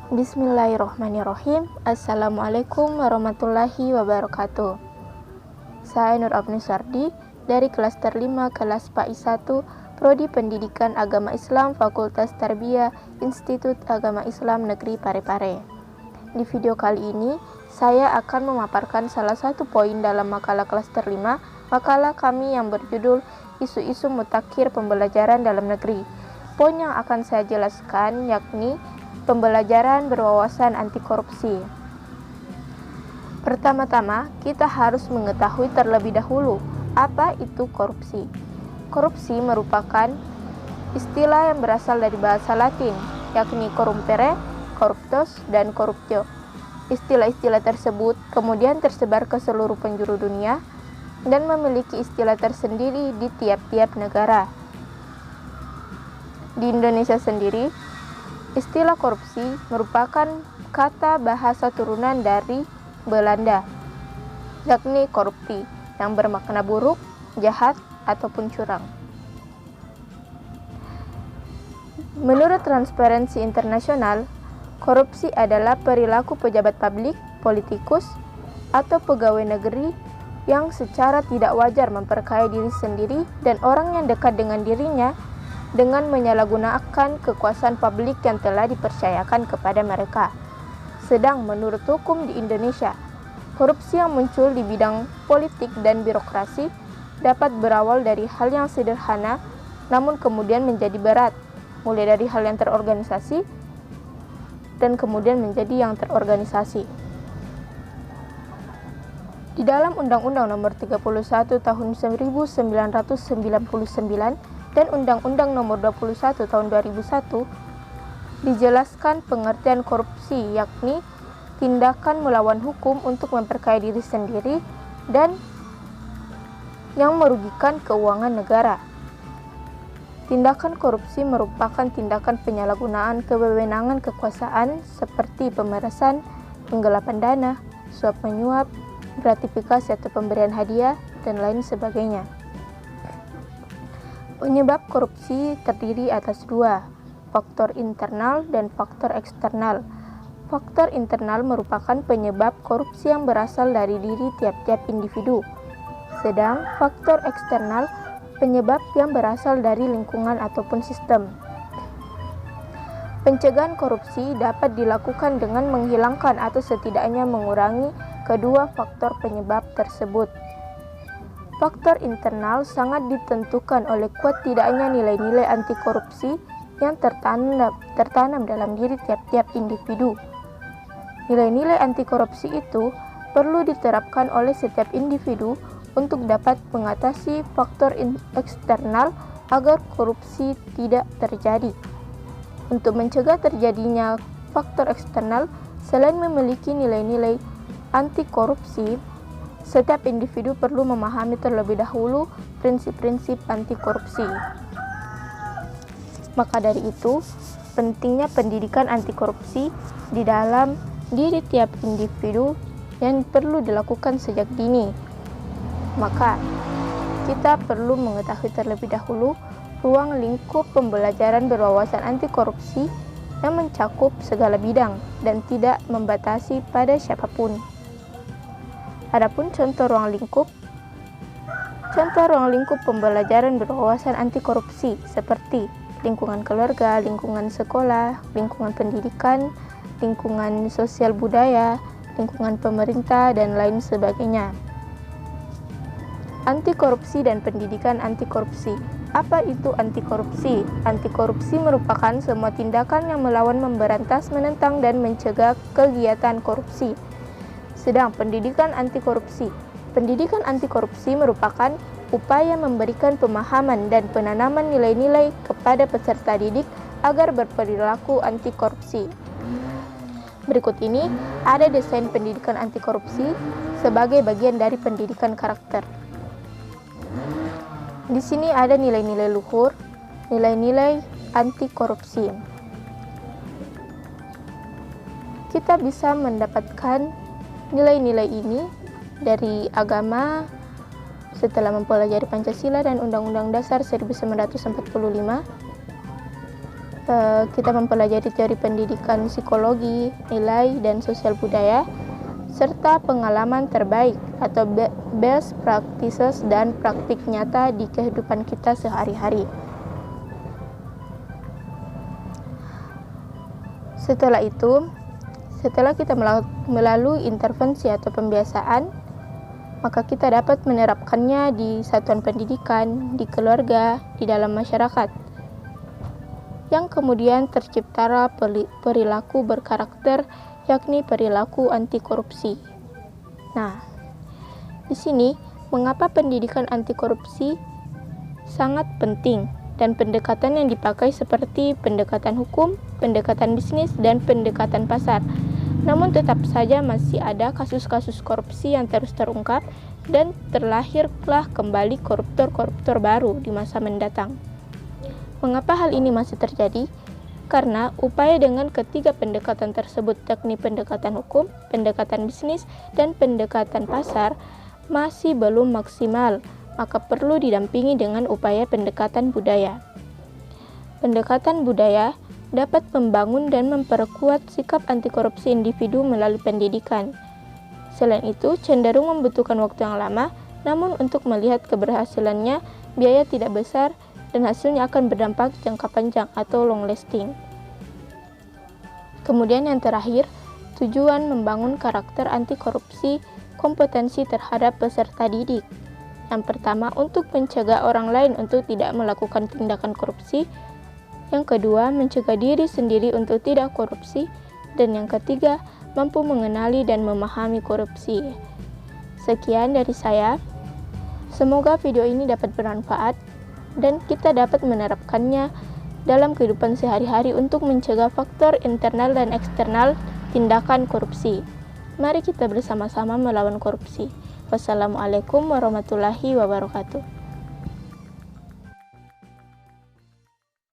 Bismillahirrahmanirrahim. Assalamualaikum warahmatullahi wabarakatuh. Saya Nur Apni Sardi dari Klaster 5 kelas PAI 1 Prodi Pendidikan Agama Islam Fakultas Tarbiyah Institut Agama Islam Negeri Parepare. Di video kali ini saya akan memaparkan salah satu poin dalam makalah Klaster 5, makalah kami yang berjudul Isu-isu Mutakhir Pembelajaran Dalam Negeri. Poin yang akan saya jelaskan yakni pembelajaran berwawasan anti korupsi. Pertama-tama, kita harus mengetahui terlebih dahulu apa itu korupsi. Korupsi merupakan istilah yang berasal dari bahasa Latin, yakni corrumpere, corruptos, dan corruptio. Istilah-istilah tersebut kemudian tersebar ke seluruh penjuru dunia dan memiliki istilah tersendiri di tiap-tiap negara. Di Indonesia sendiri, istilah korupsi merupakan kata bahasa turunan dari Belanda, yakni korupti, yang bermakna buruk, jahat, ataupun curang. Menurut Transparency International, korupsi adalah perilaku pejabat publik, politikus, atau pegawai negeri yang secara tidak wajar memperkaya diri sendiri dan orang yang dekat dengan dirinya dengan menyalahgunakan kekuasaan publik yang telah dipercayakan kepada mereka. Sedang menurut hukum di Indonesia, korupsi yang muncul di bidang politik dan birokrasi dapat berawal dari hal yang sederhana namun kemudian menjadi berat, mulai dari hal yang terorganisasi dan kemudian menjadi yang terorganisasi. Di dalam Undang-Undang Nomor 31 Tahun 1999 dan Undang-Undang Nomor 21 Tahun 2001 dijelaskan pengertian korupsi, yakni tindakan melawan hukum untuk memperkaya diri sendiri dan yang merugikan keuangan negara. Tindakan korupsi merupakan tindakan penyalahgunaan kewenangan kekuasaan seperti pemerasan, penggelapan dana, suap menyuap, gratifikasi atau pemberian hadiah, dan lain sebagainya. Penyebab korupsi terdiri atas dua, faktor internal dan faktor eksternal. Faktor internal merupakan penyebab korupsi yang berasal dari diri tiap-tiap individu, sedang faktor eksternal penyebab yang berasal dari lingkungan ataupun sistem. Pencegahan korupsi dapat dilakukan dengan menghilangkan atau setidaknya mengurangi kedua faktor penyebab tersebut. Faktor internal sangat ditentukan oleh kuat tidaknya nilai-nilai anti korupsi yang tertanam dalam diri tiap-tiap individu. Nilai-nilai anti korupsi itu perlu diterapkan oleh setiap individu untuk dapat mengatasi faktor eksternal agar korupsi tidak terjadi. Untuk mencegah terjadinya faktor eksternal, selain memiliki nilai-nilai anti korupsi, setiap individu perlu memahami terlebih dahulu prinsip-prinsip anti korupsi. Maka dari itu, pentingnya pendidikan anti korupsi di dalam diri tiap individu yang perlu dilakukan sejak dini. Maka, kita perlu mengetahui terlebih dahulu ruang lingkup pembelajaran berwawasan anti korupsi yang mencakup segala bidang dan tidak membatasi pada siapapun. Adapun contoh ruang lingkup pembelajaran berwawasan anti korupsi seperti lingkungan keluarga, lingkungan sekolah, lingkungan pendidikan, lingkungan sosial budaya, lingkungan pemerintah, dan lain sebagainya. Anti korupsi dan pendidikan anti korupsi. Apa itu anti korupsi? Anti korupsi merupakan semua tindakan yang melawan, memberantas, menentang, dan mencegah kegiatan korupsi. Sedang pendidikan anti korupsi. Pendidikan anti korupsi merupakan upaya memberikan pemahaman dan penanaman nilai-nilai kepada peserta didik agar berperilaku anti korupsi. Berikut ini ada desain pendidikan anti korupsi sebagai bagian dari pendidikan karakter. Di sini ada nilai-nilai luhur, nilai-nilai anti korupsi. Kita bisa mendapatkan nilai-nilai ini dari agama setelah mempelajari Pancasila dan Undang-Undang Dasar 1945. kita mempelajari teori pendidikan, psikologi, nilai, dan sosial budaya, serta pengalaman terbaik atau best practices dan praktik nyata di kehidupan kita sehari-hari. Setelah itu, setelah kita melalui intervensi atau pembiasaan, maka kita dapat menerapkannya di satuan pendidikan, di keluarga, di dalam masyarakat, yang kemudian terciptalah perilaku berkarakter, yakni perilaku anti korupsi. Nah, di sini mengapa pendidikan anti korupsi sangat penting dan pendekatan yang dipakai seperti pendekatan hukum, pendekatan bisnis, dan pendekatan pasar. Namun tetap saja masih ada kasus-kasus korupsi yang terus terungkap dan terlahirlah kembali koruptor-koruptor baru di masa mendatang. Mengapa hal ini masih terjadi? Karena upaya dengan ketiga pendekatan tersebut, yakni pendekatan hukum, pendekatan bisnis, dan pendekatan pasar, masih belum maksimal, maka perlu didampingi dengan upaya pendekatan budaya. Pendekatan budaya dapat membangun dan memperkuat sikap anti korupsi individu melalui pendidikan. Selain itu, cenderung membutuhkan waktu yang lama, namun untuk melihat keberhasilannya, biaya tidak besar, dan hasilnya akan berdampak jangka panjang atau long lasting. Kemudian yang terakhir, tujuan membangun karakter anti korupsi, kompetensi terhadap peserta didik. Yang pertama, untuk mencegah orang lain untuk tidak melakukan tindakan korupsi. Yang kedua, mencegah diri sendiri untuk tidak korupsi. Dan yang ketiga, mampu mengenali dan memahami korupsi. Sekian dari saya. Semoga video ini dapat bermanfaat dan kita dapat menerapkannya dalam kehidupan sehari-hari untuk mencegah faktor internal dan eksternal tindakan korupsi. Mari kita bersama-sama melawan korupsi. Wassalamualaikum warahmatullahi wabarakatuh.